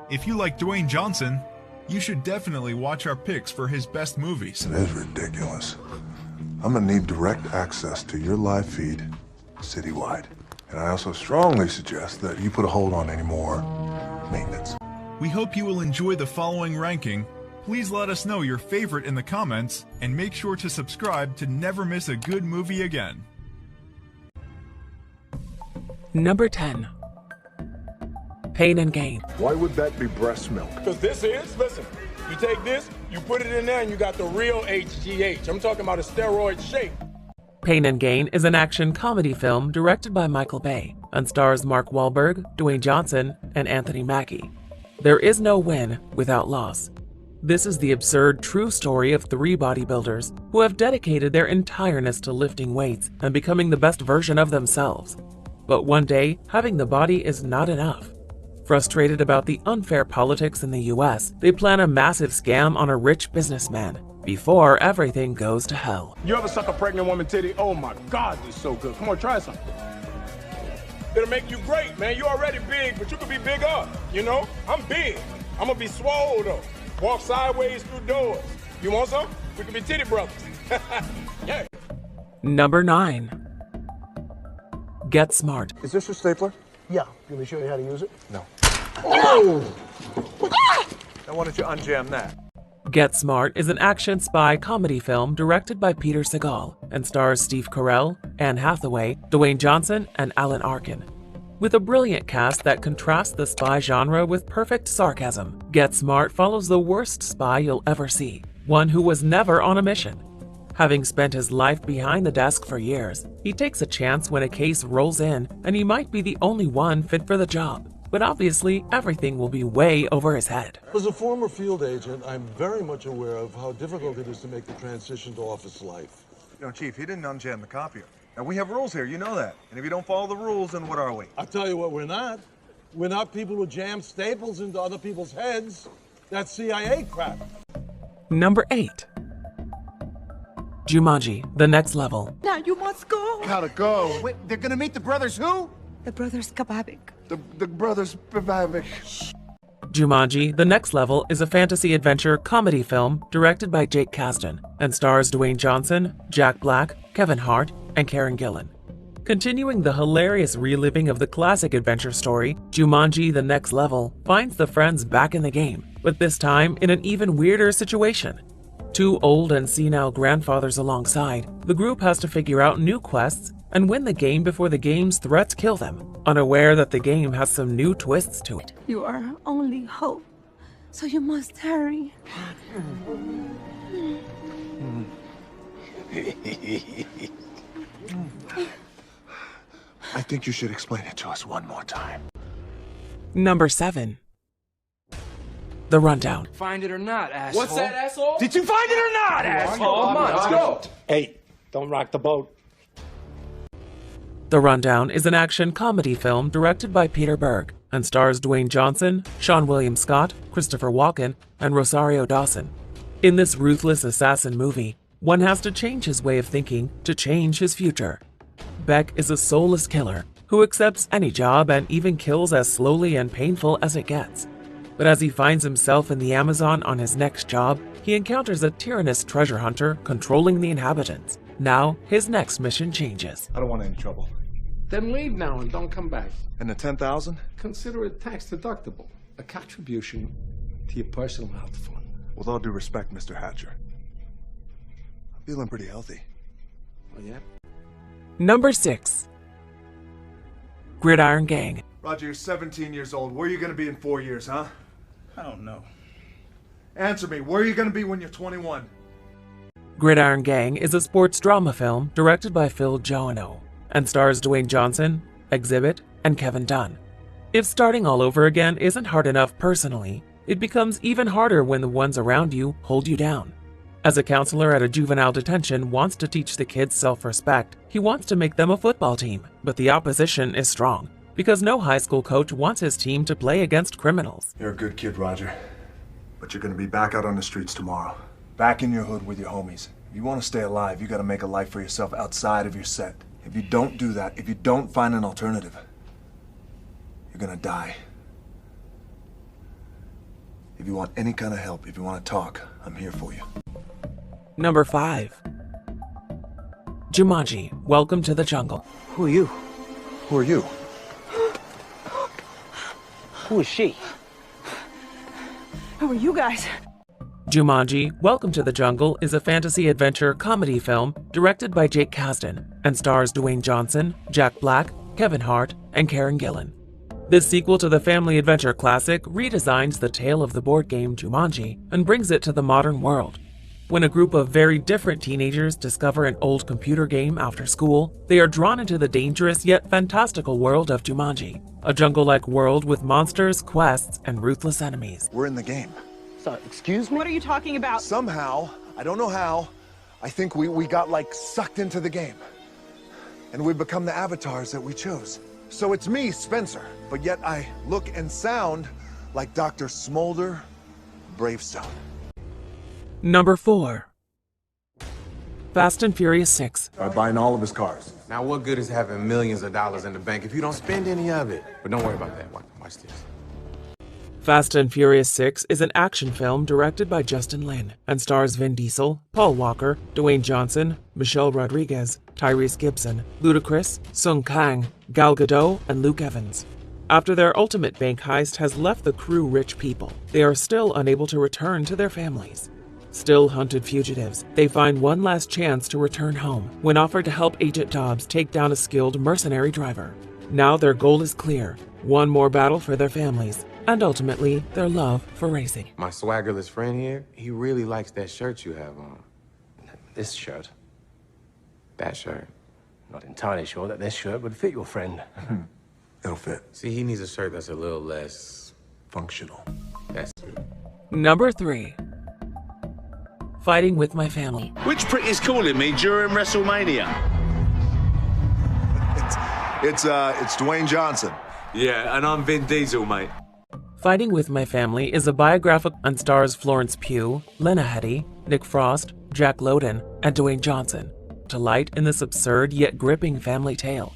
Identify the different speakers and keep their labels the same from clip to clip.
Speaker 1: If you like Dwayne Johnson, you should definitely watch our picks for his best movies.
Speaker 2: It is ridiculous. I'm gonna need direct access to your live feed citywide. And I also strongly suggest that you put a hold on any more maintenance.
Speaker 1: We hope you will enjoy the following ranking. Please let us know your favorite in the comments, and make sure to subscribe to never miss a good movie again.
Speaker 3: Number 10. Pain and Gain.
Speaker 4: Why would that be breast milk?
Speaker 5: Because listen, you take this, you put it in there, and you got the real HGH. I'm talking about a steroid shake.
Speaker 3: Pain and Gain is an action comedy film directed by Michael Bay and stars Mark Wahlberg, Dwayne Johnson, and Anthony Mackie. There is no win without loss. This is the absurd true story of 3 bodybuilders who have dedicated their entireness to lifting weights and becoming the best version of themselves. But one day, having the body is not enough. Frustrated about the unfair politics in the US, they plan a massive scam on a rich businessman before everything goes to hell.
Speaker 5: You ever suck a pregnant woman titty? Oh my God, this is so good. Come on, try something. It'll make you great, man. You're already big, but you could be bigger, you know? I'm big. I'm gonna be swole though. Walk sideways through doors. You want some? We can be titty brothers. Yeah.
Speaker 3: Number 9. Get Smart.
Speaker 4: Is this your stapler?
Speaker 6: Yeah. Can we show you how to use it?
Speaker 4: No. Oh! Now why don't you unjam that?
Speaker 3: Get Smart is an action spy comedy film directed by Peter Segal and stars Steve Carell, Anne Hathaway, Dwayne Johnson, and Alan Arkin. With a brilliant cast that contrasts the spy genre with perfect sarcasm, Get Smart follows the worst spy you'll ever see, one who was never on a mission. Having spent his life behind the desk for years, he takes a chance when a case rolls in and he might be the only one fit for the job. But obviously, everything will be way over his head.
Speaker 7: As a former field agent, I'm very much aware of how difficult it is to make the transition to office life.
Speaker 4: You know, Chief, he didn't unjam the copier. Now, we have rules here, you know that. And if you don't follow the rules, then what are we?
Speaker 7: I'll tell you what we're not. We're not people who jam staples into other people's heads. That's CIA crap.
Speaker 3: Number 8. Jumanji, The Next Level.
Speaker 8: Now you must go.
Speaker 4: Gotta go.
Speaker 6: Wait, they're gonna meet the brothers who?
Speaker 8: The brothers Kababik.
Speaker 4: The brothers Babavic.
Speaker 3: Jumanji, The Next Level is a fantasy adventure comedy film directed by Jake Kasdan and stars Dwayne Johnson, Jack Black, Kevin Hart, and Karen Gillan. Continuing the hilarious reliving of the classic adventure story, Jumanji, The Next Level finds the friends back in the game, but this time in an even weirder situation. 2 old and senile grandfathers alongside, the group has to figure out new quests and win the game before the game's threats kill them, unaware that the game has some new twists to it.
Speaker 8: You are our only hope, so you must hurry.
Speaker 4: I think you should explain it to us one more time.
Speaker 3: Number 7. The Rundown.
Speaker 9: Find it or not, asshole.
Speaker 5: What's that, asshole?
Speaker 9: Did you find it or not, asshole? Come on, let's go.
Speaker 6: Hey, don't rock the boat.
Speaker 3: The Rundown is an action comedy film directed by Peter Berg and stars Dwayne Johnson, Sean William Scott, Christopher Walken, and Rosario Dawson. In this ruthless assassin movie, one has to change his way of thinking to change his future. Beck is a soulless killer who accepts any job and even kills as slowly and painful as it gets. But as he finds himself in the Amazon on his next job, he encounters a tyrannous treasure hunter controlling the inhabitants. Now, his next mission changes.
Speaker 4: I don't want any trouble.
Speaker 9: Then leave now and don't come back.
Speaker 4: And the 10,000?
Speaker 9: Consider it tax deductible. A contribution to your personal health fund.
Speaker 4: With all due respect, Mr. Hatcher, I'm feeling pretty healthy.
Speaker 9: Oh, yeah?
Speaker 3: Number 6. Gridiron Gang.
Speaker 4: Roger, you're 17 years old. Where are you going to be in 4 years, huh?
Speaker 6: I don't know.
Speaker 4: Answer me. Where are you going to be when you're 21?
Speaker 3: Gridiron Gang is a sports drama film directed by Phil Joannou and stars Dwayne Johnson, Exhibit, and Kevin Dunn. If starting all over again isn't hard enough personally, it becomes even harder when the ones around you hold you down. As a counselor at a juvenile detention wants to teach the kids self-respect, he wants to make them a football team, but the opposition is strong, because no high school coach wants his team to play against criminals.
Speaker 4: You're a good kid, Roger. But you're going to be back out on the streets tomorrow. Back in your hood with your homies. If you want to stay alive, you got to make a life for yourself outside of your set. If you don't do that, if you don't find an alternative, you're going to die. If you want any kind of help, if you want to talk, I'm here for you.
Speaker 3: Number 5. Jumanji, Welcome to the Jungle.
Speaker 6: Who are you?
Speaker 4: Who are you?
Speaker 6: Who is she?
Speaker 8: Who are you guys?
Speaker 3: Jumanji, Welcome to the Jungle is a fantasy adventure comedy film directed by Jake Kasdan and stars Dwayne Johnson, Jack Black, Kevin Hart, and Karen Gillan. This sequel to the family adventure classic redesigns the tale of the board game Jumanji and brings it to the modern world. When a group of very different teenagers discover an old computer game after school, they are drawn into the dangerous yet fantastical world of Jumanji, a jungle-like world with monsters, quests, and ruthless enemies.
Speaker 4: We're in the game.
Speaker 6: So, excuse me?
Speaker 8: What are you talking about?
Speaker 4: Somehow, I don't know how, I think we got like sucked into the game. And we've become the avatars that we chose. So it's me, Spencer, but yet I look and sound like Dr. Smolder Bravestone.
Speaker 3: Number 4. Fast and Furious 6.
Speaker 4: I'm buying all of his cars.
Speaker 10: Now, what good is having millions of dollars in the bank if you don't spend any of it? But don't worry about that. Watch this.
Speaker 3: Fast and Furious 6 is an action film directed by Justin Lin and stars Vin Diesel, Paul Walker, Dwayne Johnson, Michelle Rodriguez, Tyrese Gibson, Ludacris, Sung Kang, Gal Gadot, and Luke Evans. After their ultimate bank heist has left the crew rich people, they are still unable to return to their families. Still hunted fugitives, they find one last chance to return home when offered to help Agent Dobbs take down a skilled mercenary driver. Now their goal is clear, one more battle for their families, and ultimately their love for racing.
Speaker 10: My swaggerless friend here, he really likes that shirt you have on.
Speaker 6: This shirt.
Speaker 10: That shirt.
Speaker 6: Not entirely sure that this shirt would fit your friend.
Speaker 4: It'll fit.
Speaker 10: See, he needs a shirt that's a little less
Speaker 4: Functional.
Speaker 10: That's true.
Speaker 3: Number 3. Fighting with My Family.
Speaker 11: Which prick is calling me during WrestleMania?
Speaker 4: It's Dwayne Johnson.
Speaker 10: Yeah, and I'm Vin Diesel, mate.
Speaker 3: Fighting with My Family is a biographical and stars Florence Pugh, Lena Headey, Nick Frost, Jack Lowden, and Dwayne Johnson, to light in this absurd yet gripping family tale.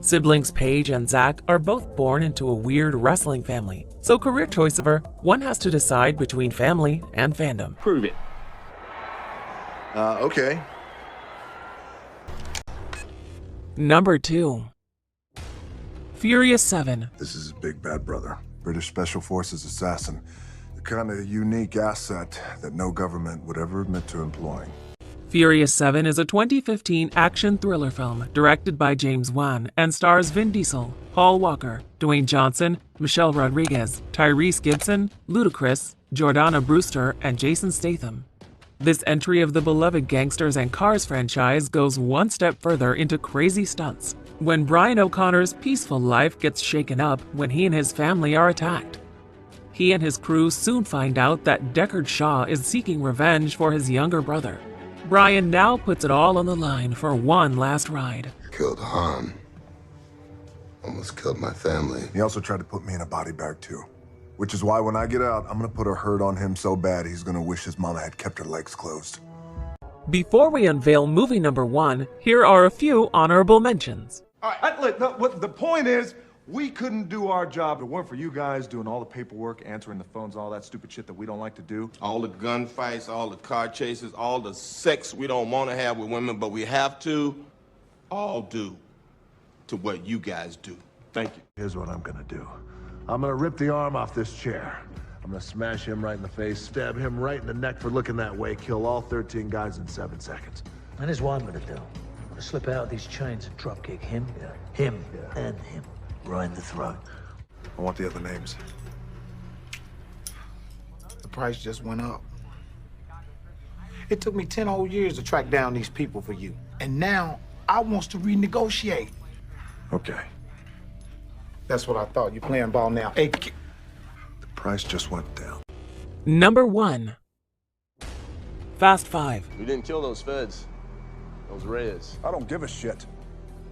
Speaker 3: Siblings Paige and Zach are both born into a weird wrestling family, so career choice over, one has to decide between family and fandom.
Speaker 11: Prove it.
Speaker 4: Okay.
Speaker 3: Number 2. Furious 7.
Speaker 2: This is his big bad brother. British Special Forces assassin. The kind of unique asset that no government would ever admit to employing.
Speaker 3: Furious 7 is a 2015 action thriller film directed by James Wan and stars Vin Diesel, Paul Walker, Dwayne Johnson, Michelle Rodriguez, Tyrese Gibson, Ludacris, Jordana Brewster, and Jason Statham. This entry of the beloved Gangsters and Cars franchise goes one step further into crazy stunts, when Brian O'Connor's peaceful life gets shaken up when he and his family are attacked. He and his crew soon find out that Deckard Shaw is seeking revenge for his younger brother. Brian now puts it all on the line for one last ride.
Speaker 2: Killed Han. Almost killed my family. He also tried to put me in a body bag too. Which is why when I get out, I'm gonna put a hurt on him so bad he's gonna wish his mama had kept her legs closed.
Speaker 3: Before we unveil movie number 1, here are a few honorable mentions.
Speaker 4: All right, look, the point is, we couldn't do our job if it weren't for you guys doing all the paperwork, answering the phones, all that stupid shit that we don't like to do.
Speaker 5: All the gunfights, all the car chases, all the sex we don't want to have with women, but we have to, all due to what you guys do. Thank you.
Speaker 2: Here's what I'm gonna do. I'm gonna rip the arm off this chair. I'm gonna smash him right in the face, stab him right in the neck for looking that way, kill all 13 guys in 7 seconds.
Speaker 6: And here's what I'm gonna do. I'm gonna slip out of these chains and dropkick him, him, and him. Right in the throat.
Speaker 4: I want the other names.
Speaker 12: The price just went up. It took me 10 whole years to track down these people for you. And now, I wants to renegotiate.
Speaker 4: Okay.
Speaker 12: That's what I thought. You playing ball now. Hey,
Speaker 4: The price just went down.
Speaker 3: Number 1. Fast 5.
Speaker 13: We didn't kill those feds. Those Reds.
Speaker 4: I don't give a shit.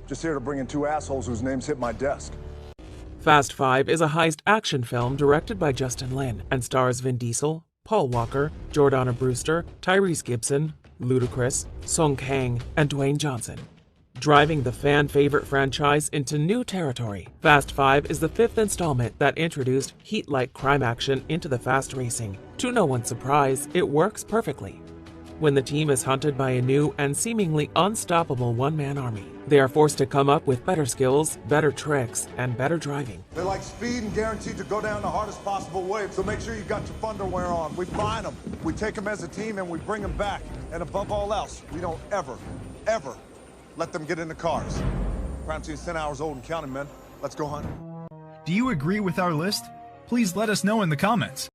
Speaker 4: Just here to bring in 2 assholes whose names hit my desk.
Speaker 3: Fast 5 is a heist action film directed by Justin Lin and stars Vin Diesel, Paul Walker, Jordana Brewster, Tyrese Gibson, Ludacris, Sung Kang, and Dwayne Johnson. driving the fan-favorite franchise into new territory. Fast 5 is the 5th installment that introduced heat-like crime action into the fast racing. To no one's surprise, it works perfectly. When the team is hunted by a new and seemingly unstoppable one-man army, they are forced to come up with better skills, better tricks, and better driving.
Speaker 4: They like speed and guaranteed to go down the hardest possible way, so make sure you got your underwear on. We find them, we take them as a team, and we bring them back. And above all else, we don't ever let them get in the cars. Crime scene's 10 hours old and counting, men. Let's go hunt.
Speaker 1: Do you agree with our list? Please let us know in the comments.